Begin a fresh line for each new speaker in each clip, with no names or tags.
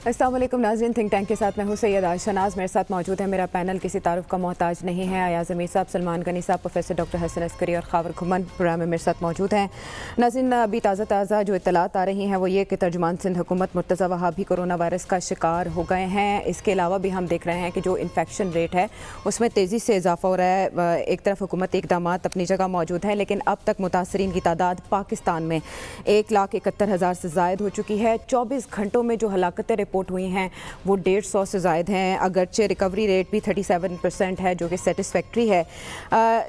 السلام علیکم ناظرین، تھنک ٹینک کے ساتھ میں ہوں سید شناز، میرے ساتھ موجود ہے، میرا پینل کسی تعارف کا محتاج نہیں ہے۔ ایاز امیر صاحب، سلمان غنی صاحب، پروفیسر ڈاکٹر حسن عسکری اور خاور گھمن پروگرام میں میرے ساتھ موجود ہیں۔ ناظرین، ابھی تازہ جو اطلاعات آ رہی ہیں وہ یہ کہ ترجمان سندھ حکومت مرتضی وہابی کورونا وائرس کا شکار ہو گئے ہیں۔ اس کے علاوہ بھی ہم دیکھ رہے ہیں کہ جو انفیکشن ریٹ ہے اس میں تیزی سے اضافہ ہو رہا ہے۔ ایک طرف حکومتی اقدامات اپنی جگہ موجود ہیں، لیکن اب تک متاثرین کی تعداد پاکستان میں 1,71,000 سے زائد ہو چکی ہے۔ 24 گھنٹوں میں جو ہلاکتیں رپورٹ ہوئی ہیں وہ 150 سے زائد ہیں، اگرچہ ریکوری ریٹ بھی 37% ہے جو کہ سیٹسفیکٹری ہے،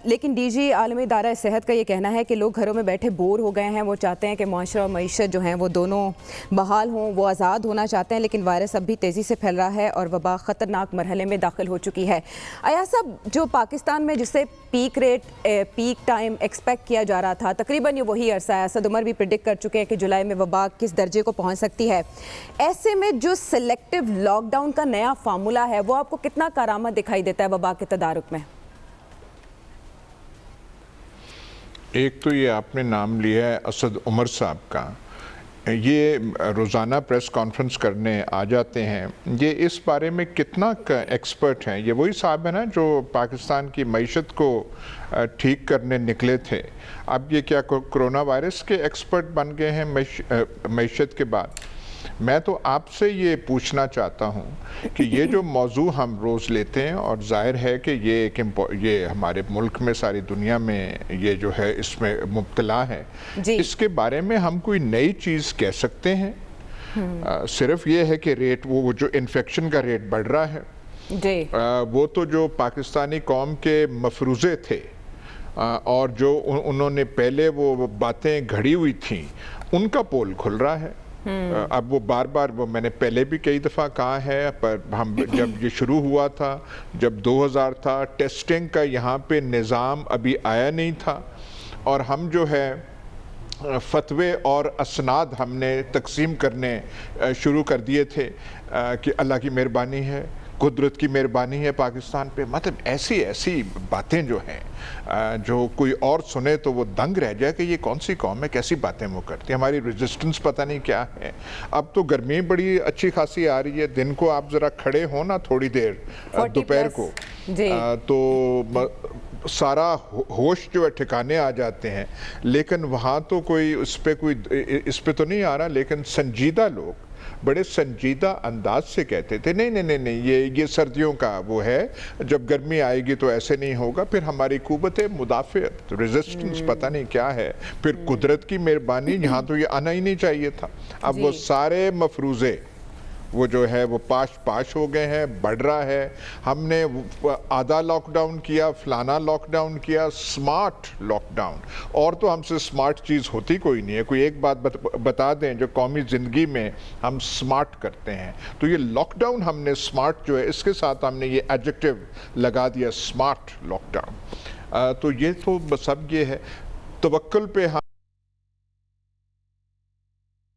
لیکن ڈی جی عالمی ادارہ صحت کا یہ کہنا ہے کہ لوگ گھروں میں بیٹھے بور ہو گئے ہیں۔ وہ چاہتے ہیں کہ معاشرہ اور معیشت جو ہیں وہ دونوں بحال ہوں، وہ آزاد ہونا چاہتے ہیں، لیکن وائرس اب بھی تیزی سے پھیل رہا ہے اور وبا خطرناک مرحلے میں داخل ہو چکی ہے۔ ایاز صاحب، جو پاکستان میں جسے پیک ٹائم ایکسپیکٹ کیا جا رہا تھا، تقریباً یہ وہی عرصہ ہے۔ اسد عمر بھی پریڈکٹ کر چکے ہیں کہ جولائی میں وبا کس درجے کو پہنچ سکتی ہے۔ ایسے میں جو سلیکٹو لاک ڈاؤن کا نیا فارمولہ ہے وہ آپ کو کتنا کارآمد دکھائی دیتا ہے وبا کے تدارک میں؟
ایک تو یہ آپ نے نام لیا ہے اسد عمر صاحب کا، یہ روزانہ پریس کانفرنس کرنے آ جاتے ہیں۔ یہ اس بارے میں کتنا ایکسپرٹ ہیں؟ یہ وہی صاحب ہیں نا جو پاکستان کی معیشت کو ٹھیک کرنے نکلے تھے۔ اب یہ کیا کرونا وائرس کے ایکسپرٹ بن گئے ہیں معیشت کے بعد؟ میں تو آپ سے یہ پوچھنا چاہتا ہوں کہ یہ جو موضوع ہم روز لیتے ہیں، اور ظاہر ہے کہ یہ ہمارے ملک میں، ساری دنیا میں یہ جو ہے اس میں مبتلا ہے، اس کے بارے میں ہم کوئی نئی چیز کہہ سکتے ہیں؟ صرف یہ ہے کہ ریٹ، وہ جو انفیکشن کا ریٹ بڑھ رہا ہے، وہ تو جو پاکستانی قوم کے مفروضے تھے اور جو انہوں نے پہلے وہ باتیں گھڑی ہوئی تھیں، ان کا پول کھل رہا ہے۔ اب وہ بار وہ میں نے پہلے بھی کئی دفعہ کہا ہے، پر ہم جب یہ شروع ہوا تھا، جب 2000 تھا، ٹیسٹنگ کا یہاں پہ نظام ابھی آیا نہیں تھا، اور ہم جو ہے فتوے اور اسناد ہم نے تقسیم کرنے شروع کر دیے تھے کہ اللہ کی مہربانی ہے، قدرت کی مہربانی ہے پاکستان پہ۔ مطلب ایسی باتیں جو ہیں جو کوئی اور سنے تو وہ دنگ رہ جائے کہ یہ کون سی قوم ہے، کیسی باتیں وہ کرتی ہیں، ہماری ریزسٹنس پتہ نہیں کیا ہے۔ اب تو گرمی بڑی اچھی خاصی آ رہی ہے، دن کو آپ ذرا کھڑے ہو نا تھوڑی دیر، دوپہر کو تو سارا ہوش جو ہے ٹھکانے آ جاتے ہیں، لیکن وہاں تو کوئی اس پہ تو نہیں آ رہا، لیکن سنجیدہ لوگ بڑے سنجیدہ انداز سے کہتے تھے نہیں یہ سردیوں کا وہ ہے، جب گرمی آئے گی تو ایسے نہیں ہوگا، پھر ہماری قوت مدافعت، ریزسٹنس پتہ نہیں کیا ہے، پھر قدرت کی مہربانی، یہاں تو یہ آنا ہی نہیں چاہیے تھا۔ اب وہ سارے مفروضے وہ جو ہے وہ پاش ہو گئے ہیں، بڑھ رہا ہے۔ ہم نے آدھا لاک ڈاؤن کیا، فلانا لاک ڈاؤن کیا، سمارٹ لاک ڈاؤن، اور تو ہم سے سمارٹ چیز ہوتی کوئی نہیں ہے۔ کوئی ایک بات بتا دیں جو قومی زندگی میں ہم سمارٹ کرتے ہیں، تو یہ لاک ڈاؤن ہم نے سمارٹ جو ہے اس کے ساتھ ہم نے یہ ایڈجیکٹو لگا دیا، سمارٹ لاک ڈاؤن۔ تو یہ تو سب یہ ہے، توکل پہ ہم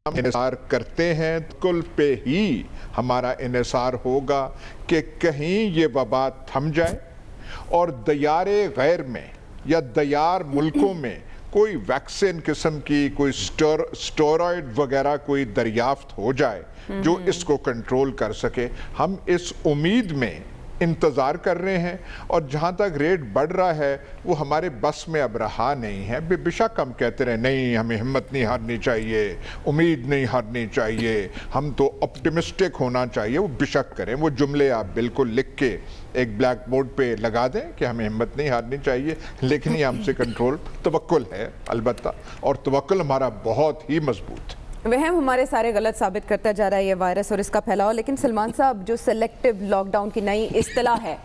انحصار کرتے ہیں، توکل پہ ہی ہمارا انحصار ہوگا کہ کہیں یہ وبا تھم جائے اور دیار غیر میں یا دیار ملکوں میں کوئی ویکسین قسم کی، کوئی سٹیرائڈ وغیرہ کوئی دریافت ہو جائے جو اس کو کنٹرول کر سکے۔ ہم اس امید میں انتظار کر رہے ہیں، اور جہاں تک ریٹ بڑھ رہا ہے وہ ہمارے بس میں اب رہا نہیں ہے۔ بے شک ہم کہتے رہے نہیں، ہمیں ہمت نہیں ہارنی چاہیے، امید نہیں ہارنی چاہیے، ہم تو اپٹیمسٹک ہونا چاہیے، وہ بے شک کریں، وہ جملے آپ بالکل لکھ کے ایک بلیک بورڈ پہ لگا دیں کہ ہمیں ہمت نہیں ہارنی چاہیے، لیکن یہ ہم سے کنٹرول توکل ہے البتہ، اور توکل ہمارا بہت ہی مضبوط ہے۔
وہم ہمارے سارے غلط ثابت کرتا جا رہا ہے یہ وائرس اور اس کا پھیلاؤ۔ لیکن سلمان صاحب، جو سلیکٹو لاک ڈاؤن کی نئی اصطلاح ہے،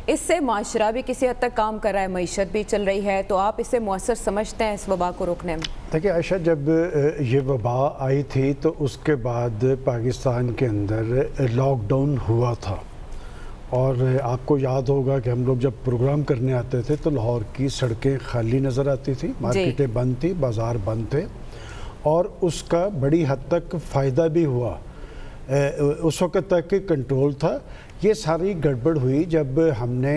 اس سے معاشرہ بھی کسی حد تک کام کر رہا ہے، معیشت بھی چل رہی ہے، تو آپ اسے مؤثر سمجھتے ہیں اس وبا کو روکنے میں؟
دیکھیں عائشہ، جب یہ وبا آئی تھی تو اس کے بعد پاکستان کے اندر لاک ڈاؤن ہوا تھا، اور آپ کو یاد ہوگا کہ ہم لوگ جب پروگرام کرنے آتے تھے تو لاہور کی سڑکیں خالی نظر آتی تھی، مارکیٹیں بند تھی، بازار بند تھے، اور اس کا بڑی حد تک فائدہ بھی ہوا، اس وقت تک کنٹرول تھا۔ یہ ساری گڑبڑ ہوئی جب ہم نے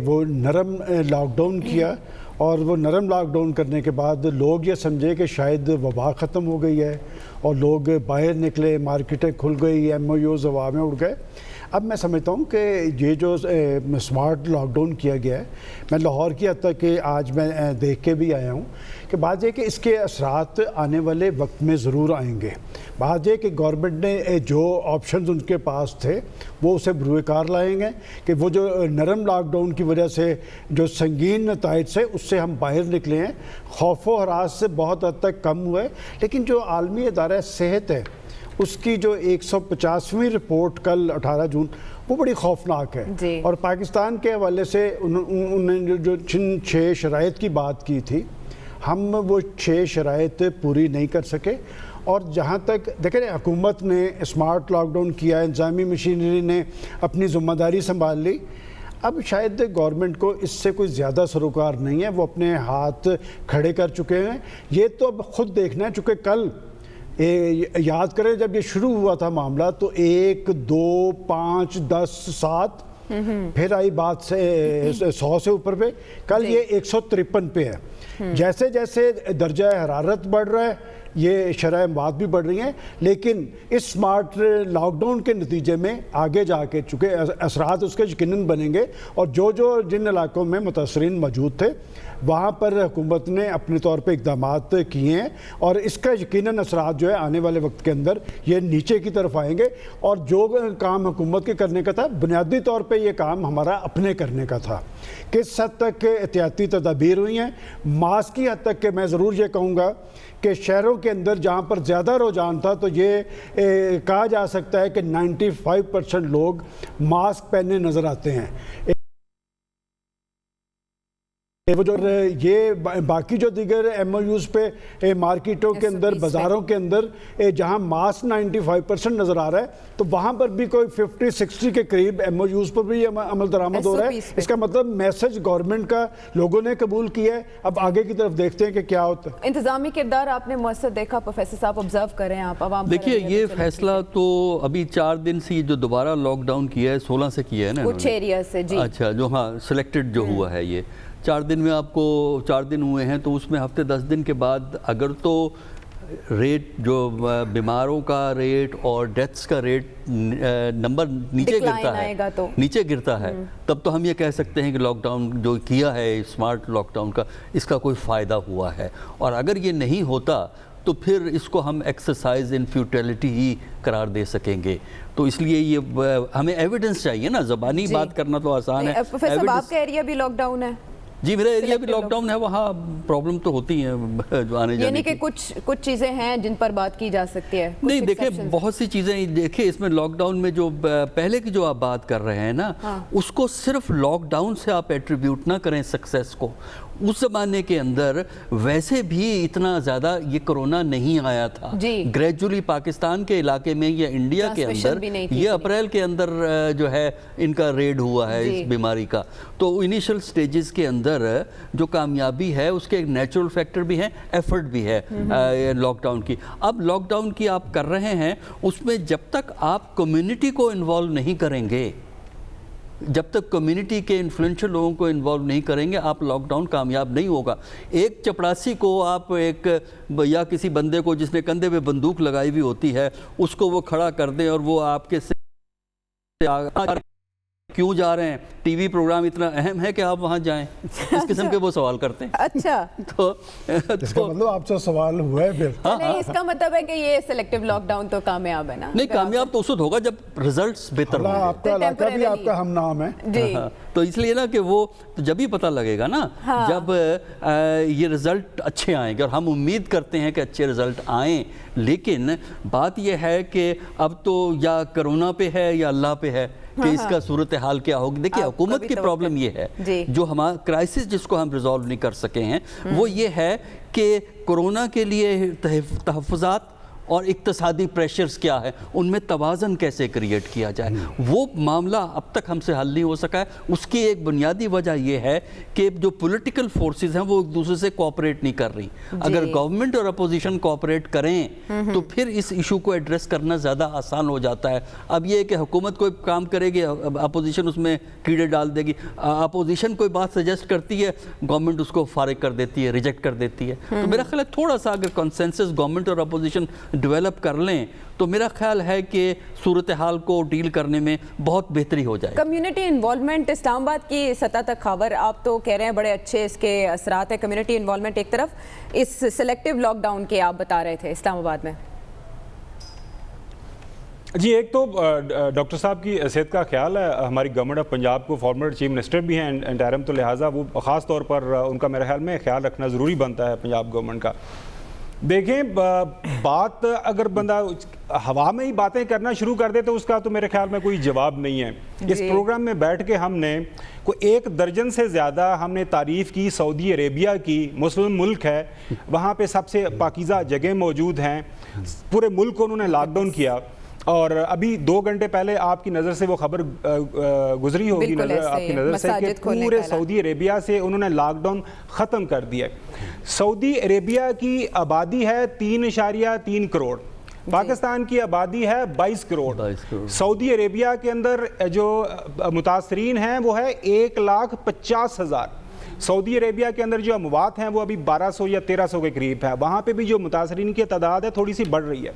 وہ نرم لاک ڈاؤن کیا، اور وہ نرم لاک ڈاؤن کرنے کے بعد لوگ یہ سمجھے کہ شاید وبا ختم ہو گئی ہے، اور لوگ باہر نکلے, مارکیٹیں کھل گئی, MOUs ہوا میں اڑ گئے. اب میں سمجھتا ہوں کہ یہ جو سمارٹ لاک ڈاؤن کیا گیا ہے, میں لاہور کی حد تک کہ آج میں دیکھ کے بھی آیا ہوں کہ بات یہ کہ اس کے اثرات آنے والے وقت میں ضرور آئیں گے. بات یہ کہ گورنمنٹ نے جو آپشنز ان کے پاس تھے وہ اسے بروئے کار لائیں گے کہ وہ جو نرم لاک ڈاؤن کی وجہ سے جو سنگین نتائج سے اس سے ہم باہر نکلے ہیں, خوف و ہراس سے بہت حد تک کم ہوئے. لیکن جو عالمی ادارہ صحت ہے اس کی جو 150ویں رپورٹ کل 18 جون وہ بڑی خوفناک ہے. اور پاکستان کے حوالے سے انہوں نے جو 6 شرائط کی بات کی تھی, ہم وہ 6 شرائط پوری نہیں کر سکے. اور جہاں تک دیکھیں حکومت نے اسمارٹ لاک ڈاؤن کیا, انتظامی مشینری نے اپنی ذمہ داری سنبھال لی. اب شاید گورنمنٹ کو اس سے کوئی زیادہ سروکار نہیں ہے, وہ اپنے ہاتھ کھڑے کر چکے ہیں. یہ تو اب خود دیکھنا ہے, چونکہ کل یاد کریں جب یہ شروع ہوا تھا معاملہ تو 1 2 5 10 7 پھر آئی بات سے 100 سے اوپر پہ, کل یہ 153 پہ ہے. جیسے جیسے درجہ حرارت بڑھ رہا ہے یہ شرح اموات بھی بڑھ رہی ہیں, لیکن اس سمارٹ لاک ڈاؤن کے نتیجے میں آگے جا کے چونکہ اثرات اس کے یقیناً بنیں گے, اور جو جن علاقوں میں متاثرین موجود تھے وہاں پر حکومت نے اپنے طور پہ اقدامات کیے ہیں, اور اس کا یقیناً اثرات جو ہے آنے والے وقت کے اندر یہ نیچے کی طرف آئیں گے. اور جو کام حکومت کے کرنے کا تھا, بنیادی طور پہ یہ کام ہمارا اپنے کرنے کا تھا. کس حد تک احتیاطی تدابیر ہوئی ہیں, ماسک کی حد تک کہ میں ضرور یہ کہوں گا کہ شہروں کے اندر جہاں پر زیادہ رجحان تھا تو یہ کہا جا سکتا ہے کہ 95% لوگ ماسک پہنے نظر آتے ہیں. یہ باقی جو دیگر MOUs پہ مارکیٹوں کے اندر, بازاروں کے اندر جہاں ماسک 95% نظر آ رہا ہے تو وہاں پر بھی کوئی 50-60 کے قریب MOUs پر بھی عمل درآمد ہو رہا ہے. اس کا مطلب میسج گورنمنٹ کا لوگوں نے قبول کیا ہے. اب آگے کی طرف دیکھتے ہیں کہ کیا ہوتا ہے.
انتظامی کردار آپ نے مؤثر دیکھا, پروفیسر صاحب آبزرو کریں آپ عوام.
دیکھیے یہ فیصلہ تو ابھی 4 دن سے جو دوبارہ لاک ڈاؤن کیا ہے 16 سے کیا ہے نا
کچھ ایریا سے. جی
اچھا, جو ہاں سلیکٹڈ جو ہوا ہے یہ 4 دن میں آپ کو 4 دن ہوئے ہیں, تو اس میں ہفتے 10 دن کے بعد اگر تو ریٹ جو بیماروں کا ریٹ اور ڈیتھس کا ریٹ نمبر نیچے گرتا ہے تب تو ہم یہ کہہ سکتے ہیں کہ لاک ڈاؤن جو کیا ہے اسمارٹ لاک ڈاؤن کا اس کا کوئی فائدہ ہوا ہے. اور اگر یہ نہیں ہوتا تو پھر اس کو ہم ایکسرسائز ان فیوٹیلٹی ہی قرار دے سکیں گے. تو اس لیے یہ ہمیں ایویڈنس چاہیے نا, زبانی بات کرنا تو آسان ہے.
پروفیسر صاحب آپ کا ایریا بھی لاک ڈاؤن ہے؟
جی میرا ایریا بھی لاک ڈاؤن ہے, وہاں پرابلم تو ہوتی ہیں جو آنے جانے
یعنی کہ کچھ چیزیں ہیں جن پر بات کی جا سکتی ہے.
نہیں دیکھیں بہت سی چیزیں, دیکھیں اس میں لاک ڈاؤن میں جو پہلے کی جو آپ بات کر رہے ہیں نا اس کو صرف لاک ڈاؤن سے آپ ایٹریبیوٹ نہ کریں سکسیس کو. اس زمانے کے اندر ویسے بھی اتنا زیادہ یہ کرونا نہیں آیا تھا. گریجولی پاکستان کے علاقے میں یا انڈیا کے اندر یہ اپریل کے اندر جو ہے ان کا ریڈ ہوا ہے اس بیماری کا. تو انیشل سٹیجز کے اندر جو کامیابی ہے اس کے ایک نیچرل فیکٹر بھی ہیں, ایفرٹ بھی ہے لاک ڈاؤن کی. اب لاک ڈاؤن کی آپ کر رہے ہیں, اس میں جب تک آپ کمیونٹی کو انوالو نہیں کریں گے, جب تک کمیونٹی کے انفلوئنشل لوگوں کو انوالو نہیں کریں گے آپ لاک ڈاؤن کامیاب نہیں ہوگا. ایک چپڑاسی کو آپ ایک یا کسی بندے کو جس نے کندھے پہ بندوق لگائی ہوئی ہوتی ہے اس کو وہ کھڑا کر دیں اور وہ آپ کے کیوں جا رہے ہیں, ٹی وی پروگرام اتنا اہم ہے کہ آپ وہاں جائیں, اس قسم کے وہ سوال کرتے ہیں.
اچھا
تو اس کا مطلب آپ سے سوال ہوا ہے پھر
نہیں, اس کا مطلب ہے کہ یہ سیلیکٹیو لاک ڈاؤن تو کامیاب ہے نا.
نہیں کامیاب تو اس وقت ہوگا جب ریزلٹس بہتر ہوں گے.
آپ کا علاقہ بھی آپ کا ہم نام ہے.
تو اس لیے نا کہ وہ جب ہی پتہ لگے گا نا جب یہ رزلٹ اچھے آئیں گے, اور ہم امید کرتے ہیں کہ اچھے رزلٹ آئیں. لیکن بات یہ ہے کہ اب تو یا کرونا پہ ہے یا اللہ پہ ہے کہ اس کا صورتحال کیا ہوگی. دیکھیے حکومت کی پرابلم یہ ہے, جو ہمارا کرائسس جس کو ہم ریزالو نہیں کر سکے ہیں وہ یہ ہے کہ کرونا کے لیے تحفظات اور اقتصادی پریشرز کیا ہے, ان میں توازن کیسے کریٹ کیا جائے. وہ معاملہ اب تک ہم سے حل نہیں ہو سکا ہے. اس کی ایک بنیادی وجہ یہ ہے کہ جو پولیٹیکل فورسز ہیں وہ ایک دوسرے سے کوآپریٹ نہیں کر رہی. اگر گورنمنٹ اور اپوزیشن کوآپریٹ کریں تو پھر اس ایشو کو ایڈریس کرنا زیادہ آسان ہو جاتا ہے. اب یہ کہ حکومت کوئی کام کرے گی, اپوزیشن اس میں کیڑے ڈال دے گی. اپوزیشن کوئی بات سجیسٹ کرتی ہے, گورنمنٹ اس کو فارغ کر دیتی ہے, ریجیکٹ کر دیتی ہے. تو میرا خیال ہے تھوڑا سا اگر کنسنسس گورنمنٹ اور اپوزیشن ڈیولپ کر لیں تو میرا خیال ہے کہ صورتحال کو ڈیل کرنے میں بہت بہتری ہو جائے.
کمیونٹی انوالومنٹ اسلام آباد کی سطح تک خاور آپ تو کہہ رہے ہیں بڑے اچھے اس کے اثرات ہیں. کمیونٹی انوالومنٹ ایک طرف، اس سلیکٹیو لاک ڈاؤن کے آپ بتا رہے تھے اسلام آباد میں.
جی، ایک تو ڈاکٹر صاحب کی صحت کا خیال ہے. ہماری گورنمنٹ آف پنجاب کو فارمر چیف منسٹر بھی ہیں انٹرم، تو لہٰذا وہ خاص طور پر ان کا میرے خیال میں خیال رکھنا ضروری بنتا ہے پنجاب گورنمنٹ کا. دیکھیں، بات اگر بندہ ہوا میں ہی باتیں کرنا شروع کر دے تو اس کا تو میرے خیال میں کوئی جواب نہیں ہے. اس پروگرام میں بیٹھ کے ہم نے کوئی 1 درجن سے زیادہ ہم نے تعریف کی سعودی عربیہ کی. مسلم ملک ہے، وہاں پہ سب سے پاکیزہ جگہ موجود ہیں. پورے ملک کو انہوں نے لاک ڈاؤن کیا، اور ابھی 2 گھنٹے پہلے آپ کی نظر سے وہ خبر گزری ہوگی آپ کی نظر سے کہ پورے سعودی عربیہ سے انہوں نے لاک ڈاؤن ختم کر دیا. سعودی عربیہ کی آبادی ہے 3.3 کروڑ، پاکستان کی آبادی ہے 22 کروڑ. سعودی عربیہ کے اندر جو متاثرین ہیں وہ ہے 1,50,000. سعودی عربیہ کے اندر جو اموات ہیں وہ ابھی 1200 یا 1300 کے قریب ہے. وہاں پہ بھی جو متاثرین کی تعداد ہے تھوڑی سی بڑھ رہی ہے.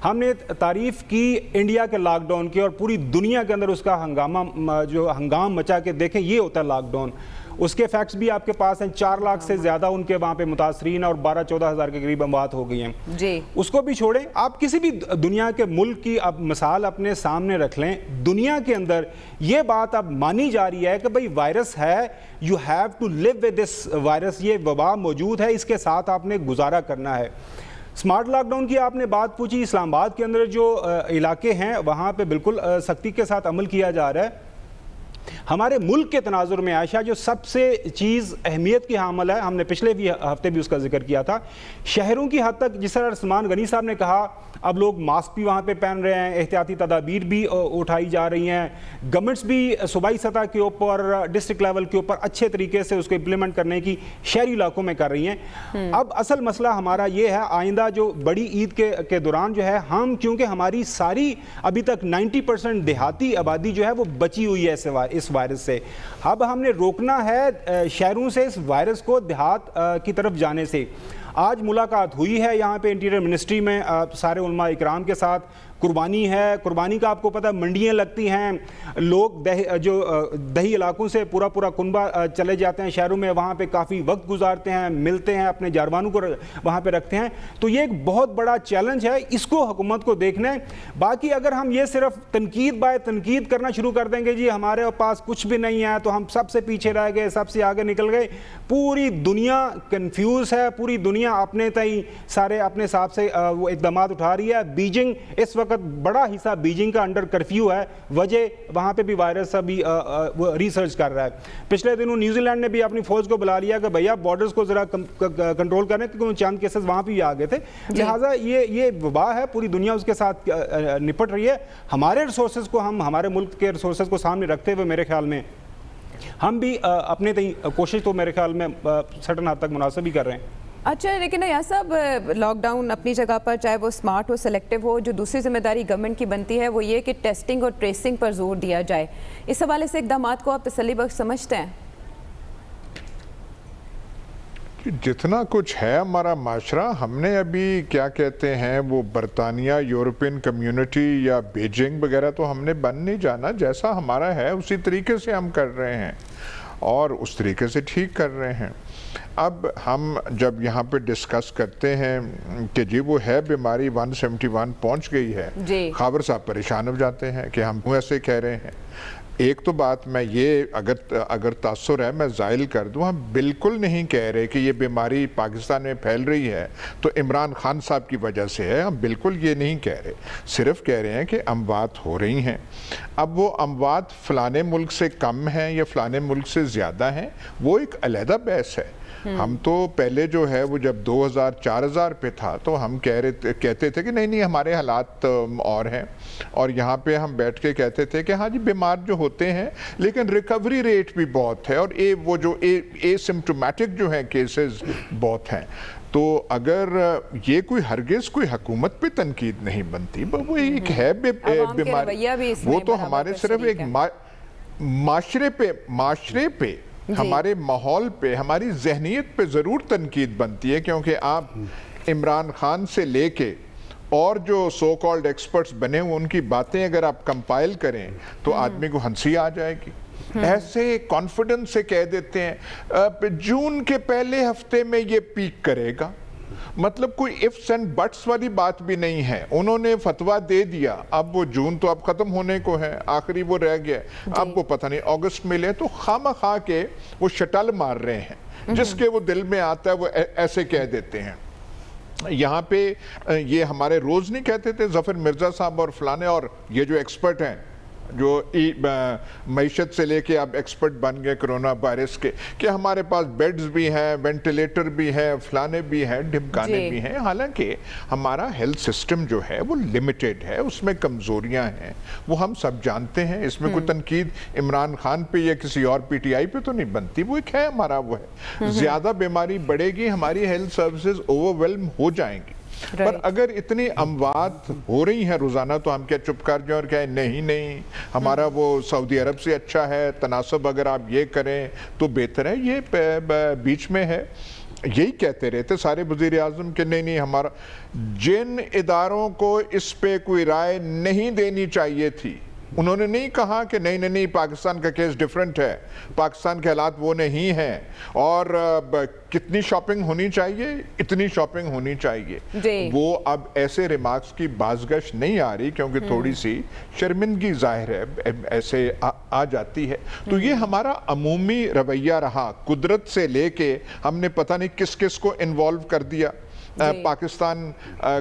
ہم نے تعریف کی انڈیا کے لاک ڈاؤن کی، اور پوری دنیا کے اندر اس کا ہنگام مچا کے دیکھیں یہ ہوتا ہے لاک ڈاؤن. اس کے فیکٹس بھی آپ کے پاس ہیں. 4 لاکھ سے زیادہ ان کے وہاں پہ متاثرین اور 12-14 ہزار کے قریب اموات ہو گئی ہیں.
جی، اس
کو بھی چھوڑیں، آپ کسی بھی دنیا کے ملک کی اب مثال اپنے سامنے رکھ لیں. دنیا کے اندر یہ بات اب مانی جا رہی ہے کہ بھئی وائرس ہے، you have to live with this virus. یہ وبا موجود ہے، اس کے ساتھ آپ نے گزارا کرنا ہے. سمارٹ لاک ڈاؤن کی آپ نے بات پوچھی. اسلام آباد کے اندر جو علاقے ہیں وہاں پہ بالکل سختی کے ساتھ عمل کیا جا رہا ہے. ہمارے ملک کے تناظر میں عائشہ جو سب سے چیز اہمیت کی حامل ہے، ہم نے پچھلے ہفتے بھی اس کا ذکر کیا تھا، شہروں کی حد تک جس طرح سلمان غنی صاحب نے کہا اب لوگ ماسک بھی وہاں پہ پہن رہے ہیں، احتیاطی تدابیر بھی اٹھائی جا رہی ہیں. گورنمنٹس بھی صوبائی سطح کے اوپر، ڈسٹرکٹ لیول کے اوپر اچھے طریقے سے اس کو امپلیمنٹ کرنے کی شہری علاقوں میں کر رہی ہیں. اب اصل مسئلہ ہمارا یہ ہے آئندہ جو بڑی عید کے دوران جو ہے ہم، کیونکہ ہماری ساری ابھی تک 90% دیہاتی آبادی جو ہے وہ بچی ہوئی ہے اس وائرس سے. اب ہم نے روکنا ہے شہروں سے اس وائرس کو دیہات کی طرف جانے سے. آج ملاقات ہوئی ہے یہاں پہ انٹیریئر منسٹری میں سارے علماء اکرام کے ساتھ. قربانی ہے، قربانی کا آپ کو پتہ منڈیاں لگتی ہیں، لوگ جو دیہی علاقوں سے پورا کنبہ چلے جاتے ہیں شہروں میں، وہاں پہ کافی وقت گزارتے ہیں، ملتے ہیں، اپنے جانوروں کو وہاں پہ رکھتے ہیں. تو یہ ایک بہت بڑا چیلنج ہے، اس کو حکومت کو دیکھنا ہے. باقی اگر ہم یہ صرف تنقید بائے تنقید کرنا شروع کر دیں گے جی ہمارے پاس کچھ بھی نہیں ہے تو ہم سب سے پیچھے رہ گئے، سب سے آگے نکل گئے. پوری دنیا کنفیوز ہے، پوری دنیا اپنے تئیں سارے اپنے حساب سے وہ اقدامات اٹھا رہی ہے. بیجنگ اس وقت بڑا حصہ بیجنگ کا انڈر کرفیو ہے، وجہ وہاں پہ بھی وائرس ابھی ریسرچ کر رہا ہے. پچھلے دنوں نیوزی لینڈ نے بھی اپنی فوج کو بلا لیا کہ بھیا بارڈرز کو ذرا کنٹرول کریں، کیونکہ چند کیسز وہاں پہ بھی آ گئے تھے. لہٰذا یہ وبا ہے، پوری دنیا اس کے ساتھ نپٹ رہی ہے. ہمارے ریسورسز کو ہمارے ملک کے ریسورسز کو سامنے رکھتے ہوئے میرے خیال میں ہم بھی اپنے کوشش تو میرے خیال میں سرٹن حد تک مناسب ہی کر رہے ہیں.
اچھا، لیکن یا صاحب لاک ڈاؤن اپنی جگہ پر چاہے وہ اسمارٹ ہو، سلیکٹیو ہو، جو دوسری ذمہ داری گورنمنٹ کی بنتی ہے وہ یہ کہ ٹیسٹنگ اور ٹریسنگ پر زور دیا جائے. اس حوالے سے اقدامات کو آپ تسلی بخش سمجھتے ہیں؟
جتنا کچھ ہے ہمارا معاشرہ، ہم نے ابھی کیا کہتے ہیں وہ برطانیہ، یورپین کمیونٹی یا بیجنگ وغیرہ تو ہم نے بن نہیں جانا. جیسا ہمارا ہے اسی طریقے سے ہم کر رہے ہیں اور اس طریقے سے ٹھیک کر رہے ہیں. اب ہم جب یہاں پہ ڈسکس کرتے ہیں کہ جی وہ ہے بیماری 171 پہنچ گئی ہے، خاور صاحب پریشان ہو جاتے ہیں کہ ہم ایسے کہہ رہے ہیں. ایک تو بات میں یہ اگر تاثر ہے میں زائل کر دوں، ہم بالکل نہیں کہہ رہے کہ یہ بیماری پاکستان میں پھیل رہی ہے تو عمران خان صاحب کی وجہ سے ہے. ہم بالکل یہ نہیں کہہ رہے، صرف کہہ رہے ہیں کہ اموات ہو رہی ہیں. اب وہ اموات فلانے ملک سے کم ہیں یا فلانے ملک سے زیادہ ہیں وہ ایک علیحدہ بحث ہے. ہم تو پہلے جو ہے وہ جب 2000-4000 پہ تھا تو ہم کہتے تھے کہ نہیں ہمارے حالات اور ہیں، اور یہاں پہ ہم بیٹھ کے کہتے تھے کہ ہاں جی بیمار جو ہوتے ہیں لیکن ریکوری ریٹ بھی بہت ہے اور وہ جو اے سمپٹومیٹک جو ہیں کیسز بہت ہیں. تو اگر یہ کوئی ہرگز کوئی حکومت پہ تنقید نہیں بنتی، وہ ایک ہے بیماری، وہ تو ہمارے صرف ایک معاشرے پہ ہمارے ماحول پہ ہماری ذہنیت پہ ضرور تنقید بنتی ہے. کیونکہ آپ عمران خان سے لے کے اور جو سو کالڈ ایکسپرٹس بنے ہوئے ان کی باتیں اگر آپ کمپائل کریں تو آدمی کو ہنسی آ جائے گی. ایسے کانفیڈنس سے کہہ دیتے ہیں جون کے پہلے ہفتے میں یہ پیک کرے گا. مطلب کوئی ifs and buts والی بات بھی نہیں ہے. انہوں نے فتویٰ دے دیا, اب وہ جون تو اب ختم ہونے کو ہے, آخری وہ رہ گیا, اب وہ پتہ نہیں اگست میں لے, تو خواہ خواہ کے وہ شٹل مار رہے ہیں, جس کے وہ دل میں آتا ہے وہ ایسے کہہ دیتے ہیں. یہاں پہ یہ ہمارے روز نہیں کہتے تھے ظفر مرزا صاحب اور فلانے اور یہ جو ایکسپرٹ ہیں جو معیشت سے لے کے اب ایکسپرٹ بن گئے کرونا وائرس کے, کہ ہمارے پاس بیڈز بھی ہیں, وینٹیلیٹر بھی ہیں, فلانے بھی ہیں, ڈھمکانے بھی ہیں. حالانکہ ہمارا ہیلتھ سسٹم جو ہے وہ لمیٹڈ ہے, اس میں کمزوریاں ہیں, وہ ہم سب جانتے ہیں. اس میں کوئی تنقید عمران خان پہ یا کسی اور پی ٹی آئی پہ تو نہیں بنتی, وہ ایک ہے ہمارا, وہ ہے. زیادہ بیماری بڑھے گی, ہماری ہیلتھ سروسز اوور ویلم ہو جائیں گی. پر اگر اتنی اموات ہو رہی ہیں روزانہ تو ہم کیا چپ کر جائیں اور کہیں نہیں ہمارا وہ سعودی عرب سے اچھا ہے, تناسب اگر آپ یہ کریں تو بہتر ہے. یہ بیچ میں ہے, یہی کہتے رہتے سارے وزیر اعظم کہ نہیں ہمارا, جن اداروں کو اس پہ کوئی رائے نہیں دینی چاہیے تھی انہوں نے نہیں کہا کہ نہیں پاکستان کا کیس ڈیفرنٹ ہے, پاکستان کے حالات وہ نہیں ہیں, اور کتنی شاپنگ ہونی چاہیے, اتنی شاپنگ ہونی چاہیے. وہ اب ایسے ریمارکس کی بازگشت نہیں آ رہی کیونکہ تھوڑی سی شرمندگی ظاہر ہے ایسے آ جاتی ہے. تو یہ ہمارا عمومی رویہ رہا, قدرت سے لے کے ہم نے پتہ نہیں کس کس کو انوالو کر دیا. پاکستان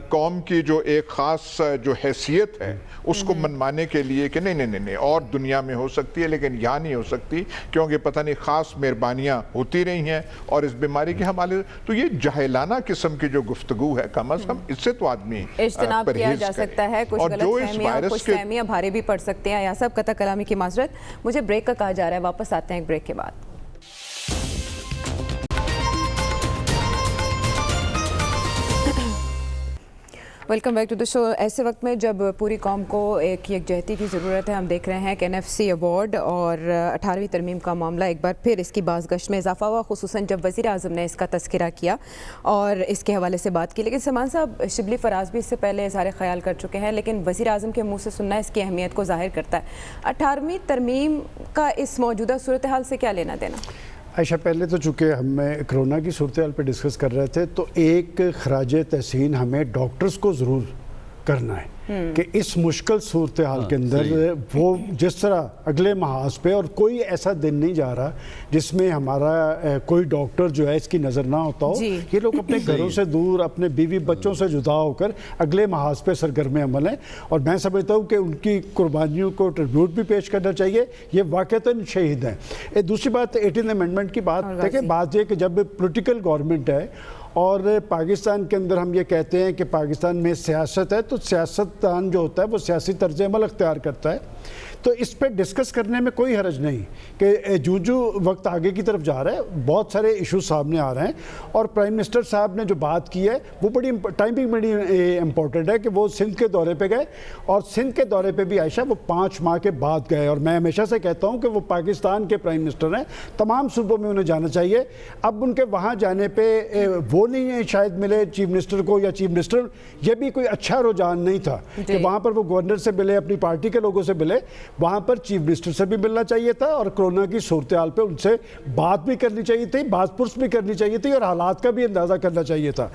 قوم کی جو ایک خاص جو حیثیت ہے اس کو منوانے کے لیے کہ نہیں اور دنیا میں ہو سکتی ہے لیکن یہاں نہیں ہو سکتی کیونکہ پتہ نہیں خاص مہربانیاں ہوتی رہی ہیں اور اس بیماری کے حوالے. تو یہ جاہلانہ قسم کی جو گفتگو ہے کم از کم اس سے تو آدمی
اجتناب کیا جا سکتا ہے. کچھ غلط فہمیاں, کچھ فہمیاں بھاری بھی پڑ سکتی ہیں. یا سب قطع کلامی کی معذرت, مجھے بریک کا کہا جا رہا ہے, واپس آتے ہیں ایک بریک کے بعد. ویلکم بیک ٹو دا شو. ایسے وقت میں جب پوری قوم کو ایک یکجہتی کی ضرورت ہے, ہم دیکھ رہے ہیں کہ NFC ایوارڈ اور 18ویں ترمیم کا معاملہ ایک بار پھر اس کی بازگشت میں اضافہ ہوا, خصوصاً جب وزیر اعظم نے اس کا تذکرہ کیا اور اس کے حوالے سے بات کی. لیکن سلمان صاحب, شبلی فراز بھی اس سے پہلے اظہار خیال کر چکے ہیں, لیکن وزیر اعظم کے منہ سے سننا اس کی اہمیت کو ظاہر کرتا ہے. 18ویں ترمیم کا اس موجودہ صورتحال سے کیا لینا دینا؟
عائشہ, پہلے تو چونکہ ہم کرونا کی صورتحال پہ ڈسکس کر رہے تھے تو ایک خراج تحسین ہمیں ڈاکٹرز کو ضرور کرنا ہے کہ اس مشکل صورتحال کے اندر وہ جس طرح اگلے محاذ پہ, اور کوئی ایسا دن نہیں جا رہا جس میں ہمارا کوئی ڈاکٹر جو ہے اس کی نظر نہ ہوتا ہو. یہ لوگ اپنے گھروں سے دور, اپنے بیوی بچوں سے جدا ہو کر اگلے محاذ پہ سرگرم عمل ہیں, اور میں سمجھتا ہوں کہ ان کی قربانیوں کو ٹریبیوٹ بھی پیش کرنا چاہیے. یہ واقعتاً شہید ہیں. دوسری بات 18 امینڈمنٹ کی بات, دیکھیں بات یہ کہ جب پولیٹیکل گورنمنٹ ہے اور پاکستان کے اندر ہم یہ کہتے ہیں کہ پاکستان میں سیاست ہے, تو سیاستدان جو ہوتا ہے وہ سیاسی طرز عمل اختیار کرتا ہے. تو اس پہ ڈسکس کرنے میں کوئی حرج نہیں کہ جو وقت آگے کی طرف جا رہا ہے بہت سارے ایشوز سامنے آ رہے ہیں, اور پرائم منسٹر صاحب نے جو بات کی ہے وہ بڑی ٹائمنگ بڑی امپورٹنٹ ہے کہ وہ سندھ کے دورے پہ گئے, اور سندھ کے دورے پہ بھی عائشہ وہ 5 ماہ کے بعد گئے. اور میں ہمیشہ سے کہتا ہوں کہ وہ پاکستان کے پرائم منسٹر ہیں, تمام صوبوں میں انہیں جانا چاہیے. اب ان کے وہاں جانے پہ وہ نہیں ہے شاید ملے چیف منسٹر کو, یا چیف منسٹر یہ بھی کوئی اچھا رجحان نہیں تھا کہ وہاں پر وہ گورنر سے ملے, اپنی پارٹی کے لوگوں سے ملے, وہاں پر چیف منسٹر سے بھی ملنا چاہیے تھا اور کرونا کی صورتحال پہ ان سے بات بھی کرنی چاہیے تھی, بات پرس بھی کرنی چاہیے تھی, اور حالات کا بھی اندازہ کرنا چاہیے تھا.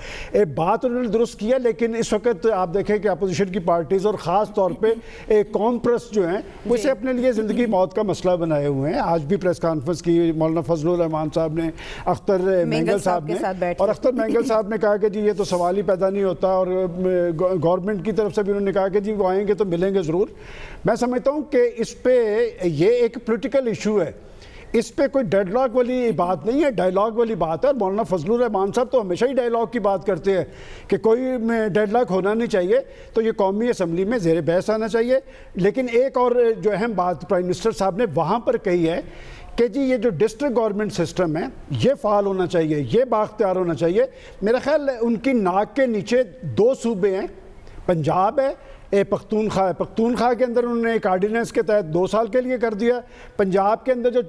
بات انہوں نے درست کیا, لیکن اس وقت آپ دیکھیں کہ اپوزیشن کی پارٹیز اور خاص طور پہ قوم پرست جو ہیں وہ اسے اپنے لیے زندگی موت کا مسئلہ بنائے ہوئے ہیں. آج بھی پریس کانفرنس کی مولانا فضل الرحمان صاحب نے, اختر مینگل صاحب نے, اور اختر مینگل صاحب نے کہا کہ جی یہ تو سوال ہی پیدا نہیں ہوتا, اور گورنمنٹ کی طرف سے بھی انہوں نے کہا کہ جی وہ آئیں گے تو ملیں گے ضرور. میں سمجھتا ہوں کہ اس پہ یہ ایک پولیٹیکل ایشو ہے, اس پہ کوئی ڈیڈ لاک والی بات نہیں ہے, ڈائیلاگ والی بات ہے. اور مولانا فضل الرحمان صاحب تو ہمیشہ ہی ڈائیلاگ کی بات کرتے ہیں کہ کوئی ڈیڈ لاک ہونا نہیں چاہیے, تو یہ قومی اسمبلی میں زیر بحث آنا چاہیے. لیکن ایک اور جو اہم بات پرائم منسٹر صاحب نے وہاں پر کہی ہے کہ جی یہ جو ڈسٹرکٹ گورنمنٹ سسٹم ہے یہ فعال ہونا چاہیے, یہ بااختیار ہونا چاہیے. میرا خیال ان کی ناک کے نیچے 2 صوبے ہیں, پنجاب ہے, پختونخوا ہے، پختونخوا کے اندر انہوں نے ایک آرڈیننس کے تحت 2 سال کے لیے کر دیا. پنجاب کے اندر جو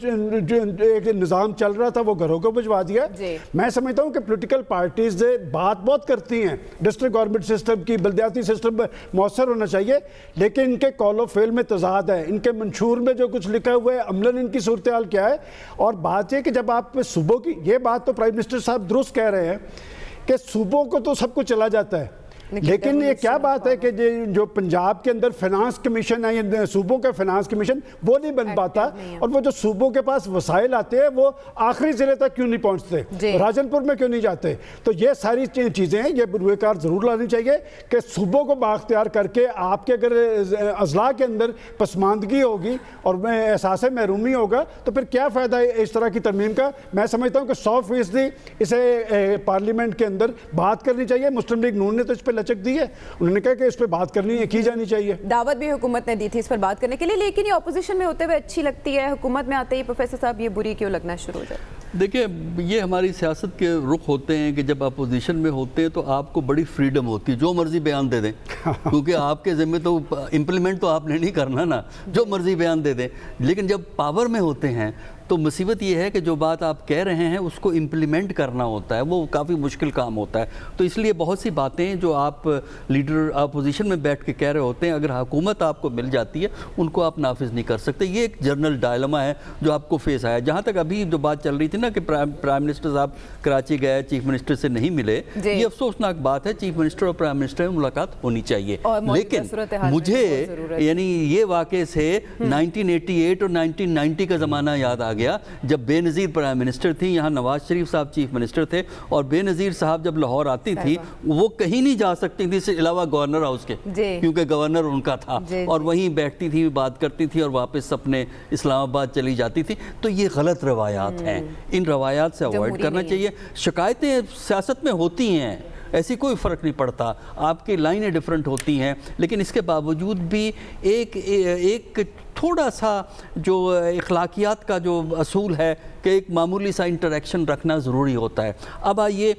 ایک نظام چل رہا تھا وہ گھروں کو بھجوا دیا. میں سمجھتا ہوں کہ پولیٹیکل پارٹیز بات بہت کرتی ہیں ڈسٹرکٹ گورنمنٹ سسٹم کی، بلدیاتی سسٹم مؤثر ہونا چاہیے، لیکن ان کے قول و فعل میں تضاد ہے. ان کے منشور میں جو کچھ لکھا ہوا ہے عملاً ان کی صورتحال کیا ہے. اور بات یہ کہ جب آپ صوبوں کی یہ بات تو پرائم منسٹر صاحب درست کہہ رہے ہیں کہ صوبوں کو تو سب کچھ چلا جاتا ہے، لیکن یہ کیا بات ہے کہ جو پنجاب کے اندر فنانس کمیشن ہے یا صوبوں کا فنانس کمیشن وہ نہیں بن پاتا، اور وہ جو صوبوں کے پاس وسائل آتے ہیں وہ آخری ضلع تک کیوں نہیں پہنچتے، راجن پور میں کیوں نہیں جاتے. تو یہ ساری چیزیں یہ بروئے کار ضرور لانی چاہیے کہ صوبوں کو بااختیار کر کے آپ کے اگر اضلاع کے اندر پسماندگی ہوگی اور احساس محرومی ہوگا تو پھر کیا فائدہ ہے اس طرح کی ترمیم کا. میں سمجھتا ہوں کہ 100% اسے پارلیمنٹ کے اندر بات کرنی چاہیے. مسلم لیگ نون نے تو اس پہ لچک دی ہے، انہوں نے کہا کہ اس پہ بات کرنی ہے، کی جانی چاہیے.
دعوت بھی حکومت نے دی تھی اس پر بات کرنے کے لیے، لیکن یہ اپوزیشن میں ہوتے ہوئے اچھی لگتی ہے، حکومت میں آتے ہی پروفیسر صاحب یہ بری کیوں لگنا شروع ہو جائے؟
دیکھیں یہ ہماری سیاست کے رخ ہوتے ہیں کہ جب اپوزیشن میں ہوتے ہیں تو آپ کو بڑی فریڈم ہوتی ہے، جو مرضی بیان دے دیں، کیونکہ آپ کے ذمہ تو امپلیمنٹ تو آپ نے نہیں کرنا نا، جو مرضی بیان دے دیں. لیکن جب پاور میں ہوتے ہیں تو مصیبت یہ ہے کہ جو بات آپ کہہ رہے ہیں اس کو امپلیمنٹ کرنا ہوتا ہے، وہ کافی مشکل کام ہوتا ہے. تو اس لیے بہت سی باتیں جو آپ لیڈر اپوزیشن میں بیٹھ کے کہہ رہے ہوتے ہیں، اگر حکومت آپ کو مل جاتی ہے ان کو آپ نافذ نہیں کر سکتے. یہ ایک جنرل ڈائلما ہے جو آپ کو فیس آیا. جہاں تک ابھی جو بات چل رہی تھی نا کہ پرائم منسٹر صاحب کراچی گئے، چیف منسٹر سے نہیں ملے، یہ افسوسناک بات ہے. چیف منسٹر اور پرائم منسٹر میں ملاقات ہونی چاہیے. لیکن مجھے یعنی یہ واقعے سے 1988 اور 1990 کا زمانہ یاد آ گیا جب بے نظیر پرائم منسٹر تھی، یہاں نواز شریف صاحب چیف منسٹر تھے، اور بے نظیر صاحب جب لاہور آتی تھی وہ کہیں نہیں جا سکتی تھی سے علاوہ گورنر ہاؤس کے، کیونکہ گورنر ان کا تھا، اور وہیں بیٹھتی تھی، بات کرتی تھی اور واپس اپنے اسلام آباد چلی جاتی تھی. تو یہ غلط روایات ہیں، ان روایات سے اوائڈ کرنا چاہیے. شکایتیں سیاست میں ہوتی ہیں، ایسی کوئی فرق نہیں پڑتا، آپ کی لائنیں ڈیفرنٹ ہوتی ہیں، لیکن اس کے باوجود بھی ایک تھوڑا سا جو اخلاقیات کا جو اصول ہے کہ ایک معمولی سا انٹریکشن رکھنا ضروری ہوتا ہے. اب آئیے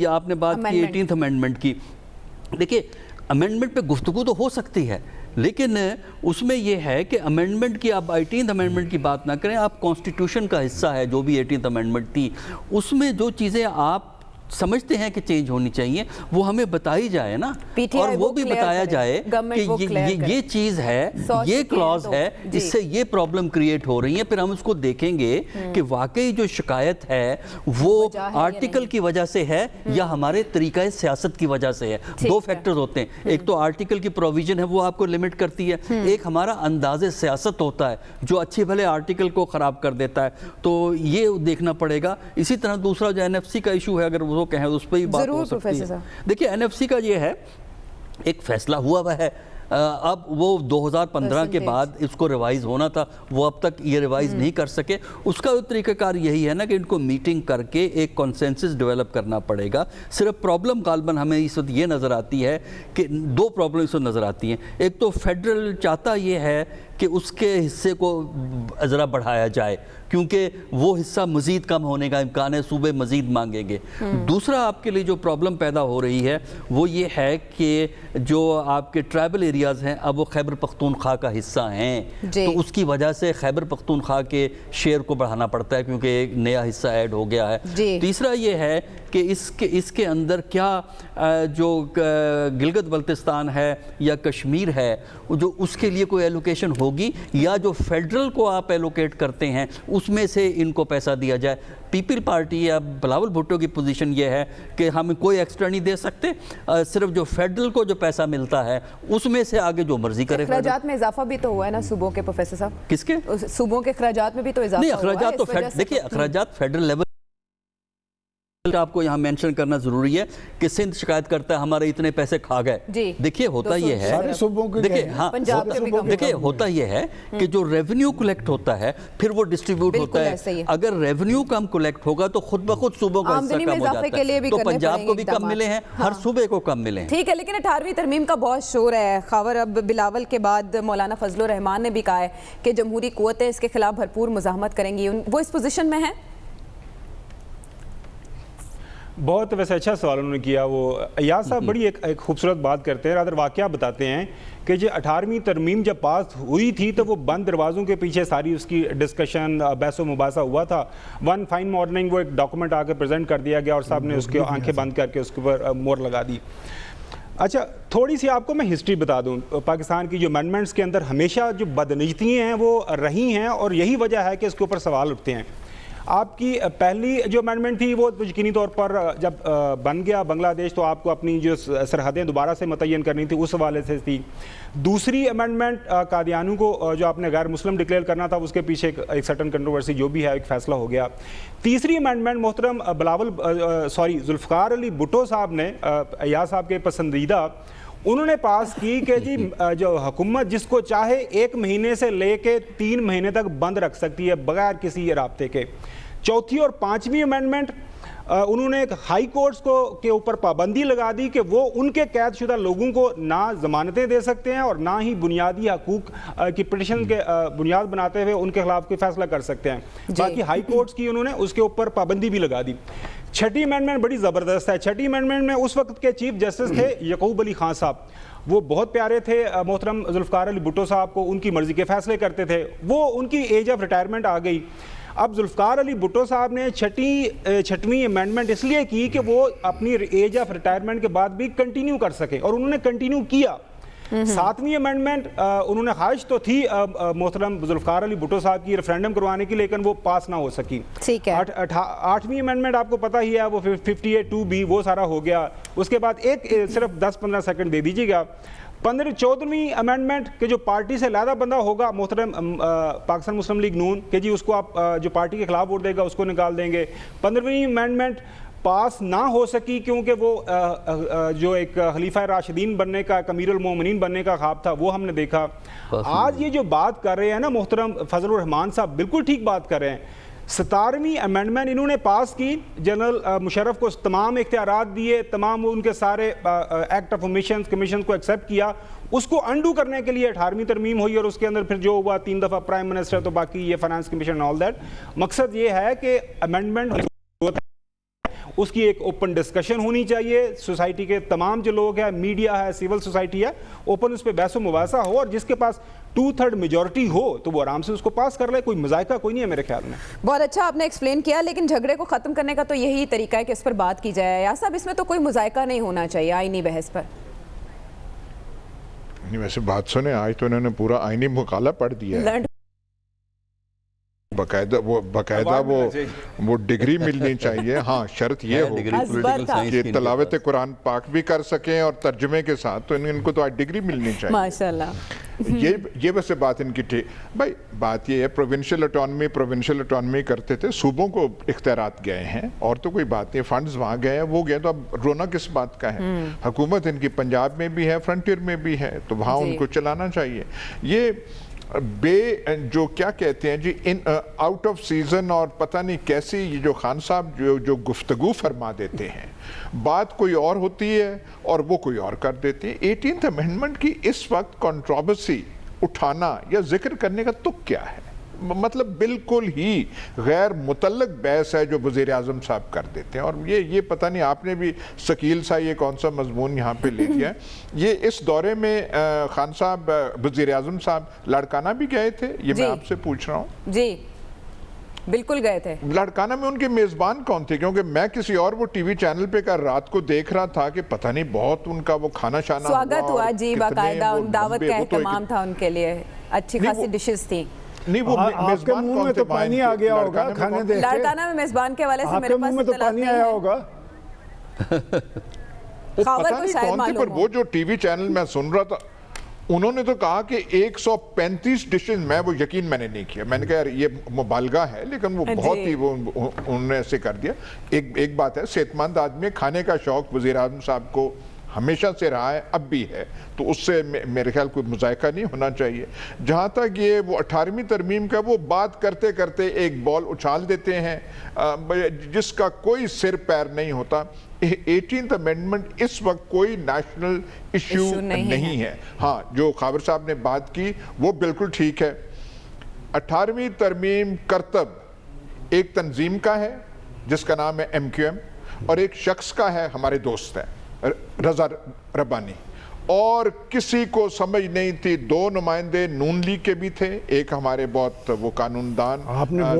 آپ نے بات کی 18th امینڈمنٹ کی. دیکھیے امینڈمنٹ پہ گفتگو تو ہو سکتی ہے، لیکن اس میں یہ ہے کہ امینڈمنٹ کی آپ 18th امینڈمنٹ کی بات نہ کریں، آپ کانسٹیٹیوشن کا حصہ ہے جو بھی 18th امینڈمنٹ تھی، اس میں جو چیزیں آپ سمجھتے ہیں کہ چینج ہونی چاہیے وہ ہمیں بتائی جائے نا، اور وہ بھی بتایا جائے کہ یہ چیز ہے، یہ کلاز ہے، اس سے یہ پرابلم کریٹ ہو رہی ہے. پھر ہم اس کو دیکھیں گے کہ واقعی جو شکایت ہے وہ آرٹیکل کی وجہ سے ہے یا ہمارے طریقہ سیاست کی وجہ سے ہے. 2 فیکٹرز ہوتے ہیں، ایک تو آرٹیکل کی پروویژن ہے وہ آپ کو لمٹ کرتی ہے، ایک ہمارا انداز سیاست ہوتا ہے جو اچھے بھلے آرٹیکل کو خراب کر دیتا ہے. تو یہ دیکھنا پڑے گا. اسی طرح دوسرا جو NFC کا ایشو ہے، اگر وہ کہیں اس پہ ہی بات ہو سکتی ہے. دیکھیں NFC کا یہ ہے ایک فیصلہ ہوا ہے، اب وہ 2015 کے بعد اس کو ریوائز ہونا تھا، وہ اب تک یہ ریوائز نہیں کر سکے. اس کا طریقہ کار یہی ہے نا کہ ان کو میٹنگ کر کے ایک کنسنسس ڈیولپ کرنا پڑے گا. صرف پرابلم غالباً ہمیں اس وقت یہ نظر آتی ہے کہ 2 پرابلم اس وقت نظر آتی ہیں. ایک تو فیڈرل چاہتا یہ ہے کہ اس کے حصے کو ذرا بڑھایا جائے کیونکہ وہ حصہ مزید کم ہونے کا امکان ہے، صوبے مزید مانگیں گے. دوسرا آپ کے لیے جو پرابلم پیدا ہو رہی ہے وہ یہ ہے کہ جو آپ کے ٹرائبل ایریاز ہیں اب وہ خیبر پختونخوا کا حصہ ہیں، تو اس کی وجہ سے خیبر پختونخوا کے شیئر کو بڑھانا پڑتا ہے کیونکہ ایک نیا حصہ ایڈ ہو گیا ہے. تیسرا یہ ہے کہ اس کے اندر کیا جو گلگت بلتستان ہے یا کشمیر ہے جو اس کے لیے کوئی ایلوکیشن ہوگی یا جو فیڈرل کو آپ ایلوکیٹ کرتے ہیں اس میں سے ان کو پیسہ دیا جائے. پیپل پارٹی یا بلاول بھٹو کی پوزیشن یہ ہے کہ ہم کوئی ایکسٹرا نہیں دے سکتے، صرف جو فیڈرل کو جو پیسہ ملتا ہے اس میں سے آگے جو مرضی کرے.
اخراجات میں اضافہ بھی تو ہوا ہے نا صوبوں کے پروفیسر صاحب؟
کس کے؟
صوبوں کے اخراجات میں بھی تو اضافہ ہوا ہے.
نہیں اخراجات تو دیکھیے اخراجات فیڈرل لیول آپ کو یہاں مینشن کرنا ضروری ہے کہ سندھ شکایت کرتا ہے ہمارے اتنے پیسے کھا گئے. دیکھیے ہوتا یہ ہے، دیکھیے ہوتا یہ ہے کہ جو ریونیو کلیکٹ ہوتا ہے پھر وہ ڈسٹریبیوٹ ہوتا ہے. اگر ریونیو کم کلیکٹ ہوگا تو خود بخود صوبوں کا حصہ کم ہو جاتا ہے، تو پنجاب کو بھی کم ملے ہیں، ہر صوبے کو کم ملے ہیں.
ٹھیک ہے، لیکن 18ویں ترمیم کا بہت شور ہے خاور. اب بلاول کے بعد مولانا فضل الرحمان نے بھی کہا ہے کہ جمہوری قوتیں اس کے خلاف بھرپور مزاحمت کریں گی. وہ اس پوزیشن میں ہیں؟
بہت ویسے اچھا سوال انہوں نے کیا. وہ ایاز صاحب بڑی ایک خوبصورت بات کرتے ہیں, رادر واقعہ بتاتے ہیں کہ جو 18ویں ترمیم جب پاس ہوئی تھی تو وہ بند دروازوں کے پیچھے ساری اس کی ڈسکشن بحث و مباحثہ ہوا تھا. ون فائن مارننگ وہ ایک ڈاکومنٹ آ کے پریزنٹ کر دیا گیا اور صاحب نے اس کی آنکھیں بند کر کے اس کے اوپر مور لگا دی. اچھا تھوڑی سی آپ کو میں ہسٹری بتا دوں. پاکستان کی جو امینڈمنٹس کے اندر ہمیشہ جو بدنیتیاں ہیں وہ رہی ہیں اور یہی وجہ ہے کہ اس کے اوپر سوال اٹھتے ہیں. آپ کی پہلی جو امینڈمنٹ تھی وہ یقینی طور پر جب بن گیا بنگلہ دیش تو آپ کو اپنی جو سرحدیں دوبارہ سے متعین کرنی تھی اس حوالے سے تھی. دوسری امینڈمنٹ قادیانیوں کو جو آپ نے غیر مسلم ڈکلیئر کرنا تھا اس کے پیچھے ایک سرٹن کنٹروورسی جو بھی ہے ایک فیصلہ ہو گیا. تیسری امینڈمنٹ محترم ذوالفقار علی بھٹو صاحب نے ایاز صاحب کے پسندیدہ انہوں نے پاس کی کہ جی جو حکومت جس کو چاہے 1 مہینے سے لے کے 3 مہینے تک بند رکھ سکتی ہے بغیر کسی رابطے کے. چوتھی اور 5ویں امینڈمنٹ انہوں نے ہائی کورٹس کے اوپر پابندی لگا دی کہ وہ ان کے قید شدہ لوگوں کو نہ ضمانتیں دے سکتے ہیں اور نہ ہی بنیادی حقوق کی پٹیشن کے بنیاد بناتے ہوئے ان کے خلاف کوئی فیصلہ کر سکتے ہیں. باقی ہائی کورٹس کی انہوں نے اس کے اوپر پابندی بھی لگا دی. چھٹی امینڈمنٹ بڑی زبردست ہے. چھٹی امینڈمنٹ میں اس وقت کے چیف جسٹس تھے یعقوب علی خان صاحب. وہ بہت پیارے تھے محترم ذوالفقار علی بھٹو صاحب کو, ان کی مرضی کے فیصلے کرتے تھے. وہ ان کی ایج آف ریٹائرمنٹ آ گئی. اب ذوالفقار علی بھٹو صاحب نے چھٹویں امینڈمنٹ اس لیے کی کہ وہ اپنی ایج آف ریٹائرمنٹ کے بعد بھی کنٹینیو کر سکیں اور انہوں نے کنٹینیو کیا. 7ویں امینڈمنٹ انہوں نے خواہش تو تھی محترم ذوالفقار علی بھٹو صاحب کی ریفرینڈم کروانے کی لیکن وہ پاس نہ ہو سکی. 8ویں امینڈمنٹ آپ کو پتہ ہی ہے وہ 58(2)B وہ سارا ہو گیا. اس کے بعد ایک صرف 10-15 سیکنڈ دے دیجیے گا. 14ویں امینڈمنٹ کہ جو پارٹی سے علیحدہ بندہ ہوگا محترم پاکستان مسلم لیگ نون کہ جی اس کو آپ جو پارٹی کے خلاف ووٹ دے گا اس کو نکال دیں گے. 15ویں امینڈمنٹ پاس نہ ہو سکی کیونکہ وہ جو ایک خلیفہ راشدین بننے کا امیر المومنین بننے کا خواب تھا وہ ہم نے دیکھا. آج یہ جو بات کر رہے ہیں نا محترم فضل الرحمان صاحب بالکل ٹھیک بات کر رہے ہیں. 17ویں امینڈمنٹ انہوں نے پاس کی, جنرل مشرف کو تمام اختیارات دیے, تمام ان کے سارے ایکٹ آف کمیشن کو ایکسیپٹ کیا. اس کو انڈو کرنے کے لیے 18ویں ترمیم ہوئی اور اس کے اندر پھر جو ہوا 3 دفعہ پرائم منسٹر تو باقی یہ فائنانس کمیشن آل دیٹ. مقصد یہ ہے کہ امینڈمنٹ اس کی ایک اوپن ڈسکشن ہونی چاہیے. سوسائٹی کے تمام جو لوگ ہیں, میڈیا ہے, سول سوسائٹی ہے, اوپن اس پہ بحث و مباحثہ ہو اور جس کے پاس 2/3 میجورٹی ہو تو وہ آرام سے اس کو پاس کر لے. کوئی مذائقہ کوئی نہیں ہے میرے خیال میں.
بہت اچھا آپ نے ایکسپلین کیا, لیکن جھگڑے کو ختم کرنے کا تو یہی طریقہ ہے کہ اس پر بات کی جائے. یا صاحب اس میں تو کوئی مذائقہ نہیں ہونا چاہیے آئینی بحث پر.
نہیں ویسے بات سنیں, آج تو انہوں نے پورا آئینی مقالہ پڑھ دیا ہے. باقاعدہ وہ ڈگری ملنی چاہیے. ہاں شرط یہ ہو کہ تلاوت قرآن پاک بھی کر سکیں اور ترجمے کے ساتھ, تو ان کو تو آج ڈگری ملنی چاہیے
ماشاءاللہ.
یہ ویسے بات ان کی ٹھیک. بھائی بات یہ ہے پروونشل اٹانومی کرتے تھے, صوبوں کو اختیارات گئے ہیں اور تو کوئی بات نہیں. فنڈز وہاں گئے ہیں, وہ گئے, تو اب رونا کس بات کا ہے. حکومت ان کی پنجاب میں بھی ہے, فرنٹیئر میں بھی ہے, تو وہاں ان کو چلانا چاہیے. یہ جو کیا کہتے ہیں جی ان آؤٹ آف سیزن اور پتہ نہیں کیسی یہ جو خان صاحب جو گفتگو فرما دیتے ہیں, بات کوئی اور ہوتی ہے اور وہ کوئی اور کر دیتے ہیں. 18th امینڈمنٹ کی اس وقت کنٹروورسی اٹھانا یا ذکر کرنے کا تک کیا ہے؟ مطلب بالکل ہی غیر متعلق بحث ہے جو وزیر اعظم صاحب کر دیتے ہیں. اور یہ پتہ نہیں آپ نے بھی ثقیل سا یہ کون سا مضمون یہاں پہ لے لیا ہے. یہ اس دورے میں خان صاحب وزیر اعظم صاحب لاڑکانہ بھی گئے تھے, یہ میں آپ سے پوچھ رہا ہوں.
جی بالکل گئے تھے.
لاڑکانہ میں ان کے میزبان کون تھے؟ کیونکہ میں کسی اور وہ ٹی وی چینل پہ کا رات کو دیکھ رہا تھا کہ پتہ نہیں بہت ان کا وہ کھانا شانا
سواگت ہوا. جی باقاعدہ دعوت کا اہتمام تھا ان کے لیے, اچھی خاصی ڈشز تھیں.
نہیں وہ میزبان کون تھے؟
پانی آ گیا ہوگا کھانے دیکھ کے.
لاڑکانہ میں میزبان کے حوالے سے میرے پاس
تو پانی آیا ہوگا.
خاور کو شاید معلوم
پر وہ جو ٹی وی چینل میں سن رہا تھا, انہوں نے تو کہا کہ 135 ڈشز. میں نے نہیں کیا, میں نے کہا یار یہ مبالغہ ہے, لیکن وہ بہت ہی انہوں نے ایسے کر دیا. ایک بات ہے, صحت مند آدمی, کھانے کا شوق وزیر اعظم صاحب کو ہمیشہ سے رہا ہے, اب بھی ہے, تو اس سے میرے خیال کوئی مذائقہ نہیں ہونا چاہیے. جہاں تک یہ وہ 18ویں ترمیم کا, وہ بات کرتے کرتے ایک بال اچھال دیتے ہیں جس کا کوئی سر پیر نہیں ہوتا. 18th امینڈمنٹ اس وقت کوئی نیشنل ایشو نہیں ہے. ہاں جو خاور صاحب نے بات کی وہ بالکل ٹھیک ہے. 18ویں ترمیم کرتب ایک تنظیم کا ہے جس کا نام ہے MQM. اور ایک شخص کا ہے, ہمارے دوست ہے رضا ربانی, اور کسی کو سمجھ نہیں تھی. 2 نمائندے نون لیگ کے بھی تھے, ایک ہمارے بہت وہ قانون دان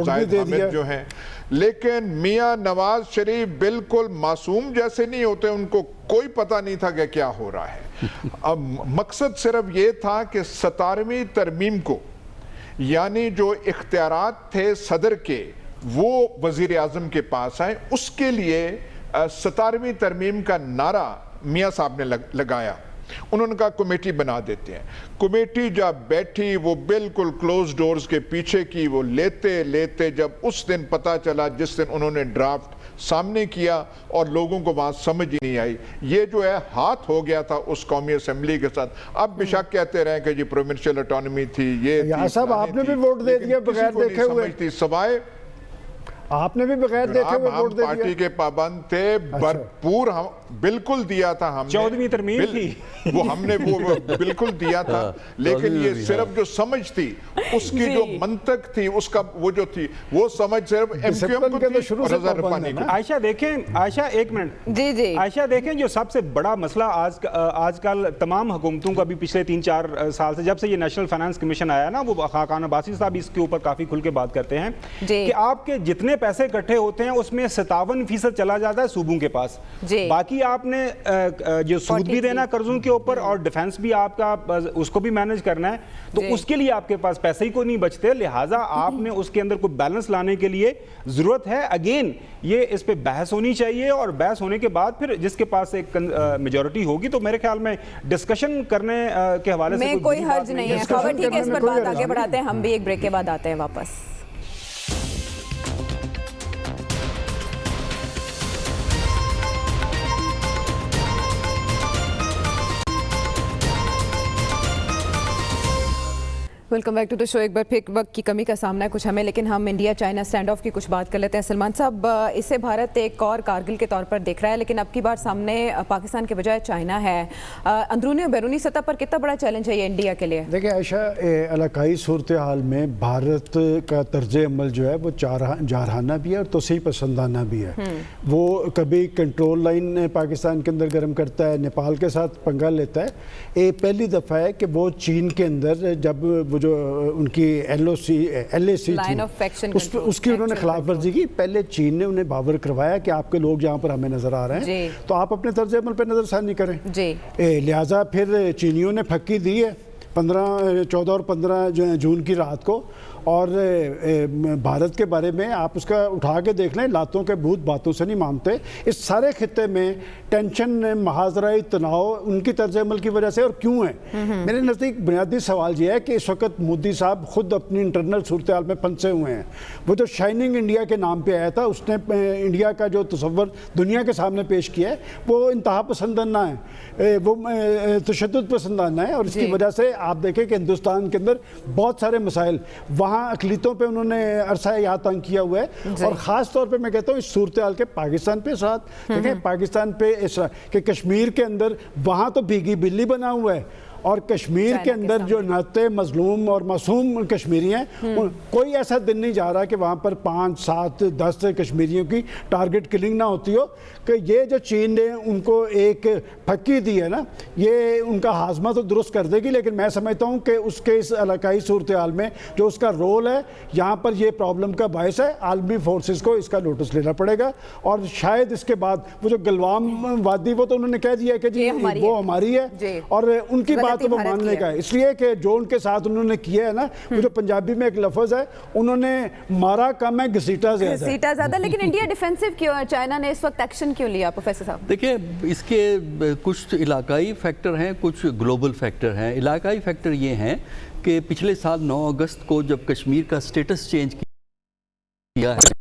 زاہد حامد جو ہیں, لیکن میاں نواز شریف بالکل معصوم جیسے نہیں ہوتے, ان کو کوئی پتہ نہیں تھا کہ کیا ہو رہا ہے. اب مقصد صرف یہ تھا کہ 17ویں ترمیم کو, یعنی جو اختیارات تھے صدر کے وہ وزیر اعظم کے پاس آئیں, اس کے لیے 17ویں ترمیم کا نعرہ میاں صاحب نے لگایا. انہوں نے کہا کمیٹی بنا دیتے ہیں. کمیٹی جب بیٹھی وہ بالکل کلوز ڈورز کے پیچھے کی, وہ لیتے جب اس دن پتہ چلا جس دن انہوں نے ڈرافٹ سامنے کیا اور لوگوں کو وہاں سمجھ ہی نہیں آئی, یہ جو ہے ہاتھ ہو گیا تھا اس قومی اسمبلی کے ساتھ. اب بے شک کہتے رہے کہ جی پروونشل اٹانومی تھی, یہ
صاحب آپ نے بھی ووٹ دے دیا بغیر دیکھے ہوئے,
سوائے
آپ نے بھی بغیر دیکھے ہوئے ووٹ دے دیا.
پارٹی کے پابند تھے, بھرپور ہم بالکل دیا تھا ہم نے,
14ویں ترمیم تھی
وہ ہم نے وہ بالکل دیا تھا, لیکن یہ صرف جو سمجھ تھی, اس کی جو منطق تھی, اس کا وہ جو تھی, وہ سمجھ صرف ایم کیو ایم کو تھی اور رضا ربانی کو.
عائشہ دیکھیں, عائشہ ایک منٹ,
جی
عائشہ دیکھیں جو سب سے بڑا مسئلہ آج کل تمام حکومتوں کا بھی پچھلے 3-4 سال سے جب سے یہ نیشنل فائنانس کمیشن آیا نا, وہ خاقان عباسی صاحب اس کے اوپر کافی کھل کے بات کرتے ہیں کہ آپ کے جتنے پیسے اکٹھے ہوتے ہیں اس میں 57% چلا جاتا ہے صوبوں کے پاس, باقی آپ نے جو سود بھی دینا قرضوں کے اوپر اور ڈیفنس بھی آپ کا اس کو بھی مینج کرنا ہے, تو اس کے لیے آپ کے پاس پیسے ہی کو نہیں بچتے, لہٰذا آپ نے اس کے اندر کوئی بیلنس لانے کے لیے ضرورت ہے. اگین یہ اس پہ بحث ہونی چاہیے, اور بحث ہونے کے بعد پھر جس کے پاس ایک میجورٹی ہوگی تو میرے خیال میں ڈسکشن کرنے کے حوالے سے
کوئی حرج نہیں ہے. خبر ٹھیک ہے, اس پر بات آگے بڑھاتے ہیں, ہم بھی ایک بریک کے بعد آتے ہیں واپس. ویلکم بیک ٹو دا شو. ایک بار پھر وقت کی کمی کا سامنا ہے کچھ ہمیں, لیکن ہم انڈیا چائنا اسٹینڈ آف کی کچھ بات کر لیتے ہیں. سلمان صاحب, اسے بھارت ایک اور کارگل کے طور پر دیکھ رہا ہے, لیکن اب کی بار سامنے پاکستان کے بجائے چائنا ہے. اندرونی اور بیرونی سطح پر کتنا بڑا چیلنج ہے یہ انڈیا کے لیے؟
دیکھیں عائشہ, علاقائی صورتحال میں بھارت کا طرز عمل جو ہے وہ جارحانہ بھی ہے اور توسیع پسندانہ بھی ہے. وہ کبھی کنٹرول لائن پاکستان کے اندر گرم کرتا ہے, نیپال کے ساتھ پنگا لیتا ہے. یہ پہلی دفعہ ہے کہ وہ چین کے اندر جب وہ جو ان کی ایل اے سی تھی اس کی انہوں نے خلاف ورزی کی, پہلے چین نے انہیں باور کروایا کہ آپ کے لوگ یہاں پر ہمیں نظر آ رہے ہیں تو آپ اپنے طرز عمل پہ نظر ثانی کریں. لہٰذا پھر چینیوں نے پھکی دی ہے 14 اور 15 جون کی رات کو, اور بھارت کے بارے میں آپ اس کا اٹھا کے دیکھ لیں, لاتوں کے بھوت باتوں سے نہیں مانتے. اس سارے خطے میں ٹینشن, محاذرائی تناؤ ان کی طرز عمل کی وجہ سے اور کیوں ہے. میرے نزدیک بنیادی سوال یہ ہے کہ اس وقت مودی صاحب خود اپنی انٹرنل صورتحال میں پھنسے ہوئے ہیں. وہ جو شائننگ انڈیا کے نام پہ آیا تھا, اس نے انڈیا کا جو تصور دنیا کے سامنے پیش کیا ہے وہ انتہا پسندانہ ہے, وہ تشدد پسندانہ ہے, اور اس کی وجہ سے آپ دیکھیں کہ ہندوستان کے اندر بہت سارے مسائل وہاں اقلیتوں پہ انہوں نے عرصہ یاد تنگ کیا ہوا ہے. اور خاص طور پہ میں کہتا ہوں اس صورتحال کے پاکستان پہ ساتھ دیکھیں, پاکستان پہ اس کہ کشمیر کے اندر وہاں تو بھیگی بلی بنا ہوا ہے, اور کشمیر کے اندر جو نہتے مظلوم اور معصوم کشمیری ہیں, کوئی ایسا دن نہیں جا رہا کہ وہاں پر 5, 7, 10 کشمیریوں کی ٹارگٹ کلنگ نہ ہوتی ہو. کہ یہ جو چین نے ان کو ایک پھکی دی ہے نا, یہ ان کا ہاضمہ تو درست کر دے گی, لیکن میں سمجھتا ہوں کہ اس کے اس علاقائی صورتحال میں جو اس کا رول ہے یہاں پر یہ پرابلم کا باعث ہے. عالمی فورسز کو اس کا نوٹس لینا پڑے گا, اور شاید اس کے بعد وہ جو گلوام وادی وہ تو انہوں نے کہہ دیا کہ جی وہ ہماری ہے, اور ان کی بات تو وہ ماننے کا ہے, اس لیے کہ جو ان کے ساتھ انہوں نے کیا ہے نا, وہ جو پنجابی میں ایک لفظ ہے, انہوں نے مارا کم ہے گھسیٹا زیادہ.
لیکن انڈیا ڈیفینسو کیوں ہے, چائنا نے اس وقت ایکشن کیوں لیا پروفیسر صاحب؟
دیکھیں, اس کے کچھ علاقائی فیکٹر ہیں, کچھ گلوبل فیکٹر ہیں. علاقائی فیکٹر یہ ہیں کہ پچھلے سال 9 اگست کو جب کشمیر کا سٹیٹس چینج کیا ہے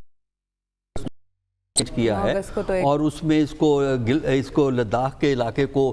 اور اس میں اس کو لداخ کے علاقے کو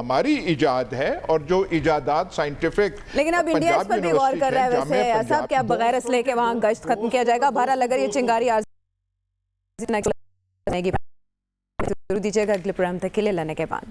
ہماری ایجاد ہے اور جو ایجادات سائنٹیفک.
لیکن اب انڈیا اس پر بھی غور کر رہا ہے ویسے صاحب کہ اب بغیر اسلحے کے وہاں گشت ختم کیا جائے گا. بہرحال اگر یہ چنگاری ضرور دیجیے گا اگلے پروگرام تک کے لیے. اللہ نگہبان.